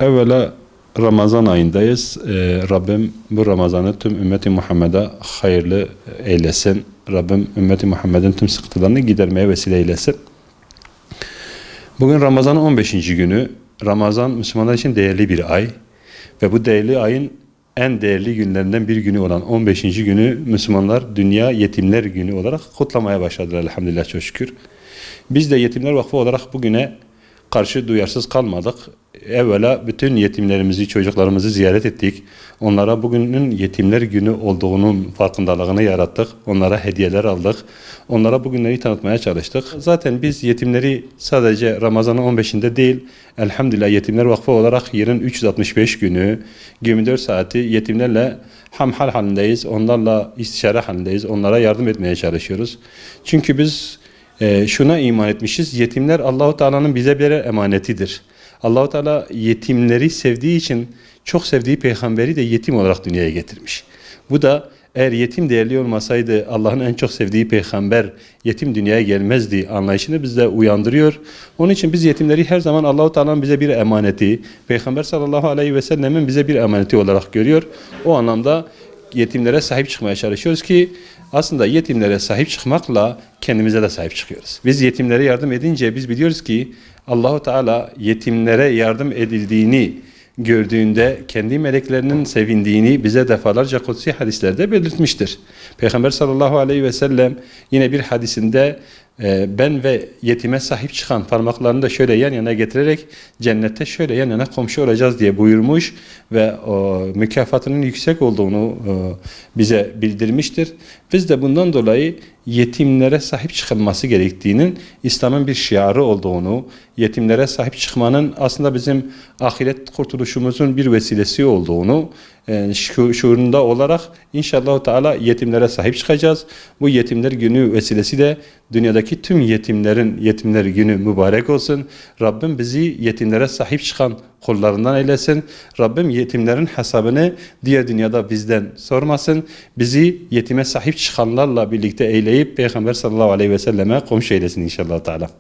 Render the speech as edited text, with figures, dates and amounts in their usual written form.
Evvela Ramazan ayındayız. Rabbim bu Ramazan'ı tüm ümmeti Muhammed'e hayırlı eylesin. Rabbim ümmeti Muhammed'in tüm sıkıntılarını gidermeye vesile eylesin. Bugün Ramazan'ın 15. günü. Ramazan Müslümanlar için değerli bir ay. Ve bu değerli ayın en değerli günlerinden bir günü olan 15. günü Müslümanlar Dünya Yetimler Günü olarak kutlamaya başladılar elhamdülillah, çok şükür. Biz de Yetimler Vakfı olarak bugüne karşı duyarsız kalmadık. Evvela bütün yetimlerimizi, çocuklarımızı ziyaret ettik. Onlara bugünün Yetimler Günü olduğunun farkındalığını yarattık. Onlara hediyeler aldık. Onlara bugünleri tanıtmaya çalıştık. Zaten biz yetimleri sadece Ramazan'ın 15'inde değil, elhamdülillah Yetimler Vakfı olarak yılın 365 günü, 24 saati yetimlerle hamhal halindeyiz. Onlarla istişare halindeyiz. Onlara yardım etmeye çalışıyoruz. Çünkü biz şuna iman etmişiz. Yetimler Allahu Teala'nın bize bir emanetidir. Allahu Teala yetimleri sevdiği için çok sevdiği peygamberi de yetim olarak dünyaya getirmiş. Bu da eğer yetim değerli olmasaydı Allah'ın en çok sevdiği peygamber yetim dünyaya gelmezdi anlayışını bizde uyandırıyor. Onun için biz yetimleri her zaman Allahu Teala'nın bize bir emaneti, Peygamber sallallahu aleyhi ve sellemin bize bir emaneti olarak görüyor. O anlamda yetimlere sahip çıkmaya çalışıyoruz ki aslında yetimlere sahip çıkmakla kendimize de sahip çıkıyoruz. Biz yetimlere yardım edince biz biliyoruz ki Allahu Teala yetimlere yardım edildiğini gördüğünde kendi meleklerinin sevindiğini bize defalarca kutsi hadislerde belirtmiştir. Peygamber sallallahu aleyhi ve sellem yine bir hadisinde ben ve yetime sahip çıkan parmaklarını da şöyle yan yana getirerek cennette şöyle yan yana komşu olacağız diye buyurmuş ve mükafatının yüksek olduğunu bize bildirmiştir. Biz de bundan dolayı yetimlere sahip çıkılması gerektiğinin İslam'ın bir şiarı olduğunu, yetimlere sahip çıkmanın aslında bizim ahiret kurtuluşumuzun bir vesilesi olduğunu şuurunda olarak inşallah Teala yetimlere sahip çıkacağız. Bu Yetimler Günü vesilesiyle dünyadaki tüm yetimlerin Yetimler Günü mübarek olsun. Rabbim bizi yetimlere sahip çıkan kullarından eylesin. Rabbim yetimlerin hesabını diğer dünyada bizden sormasın. Bizi yetime sahip çıkanlarla birlikte eyleyip Peygamber sallallahu aleyhi ve selleme komşu eylesin inşallah Teala.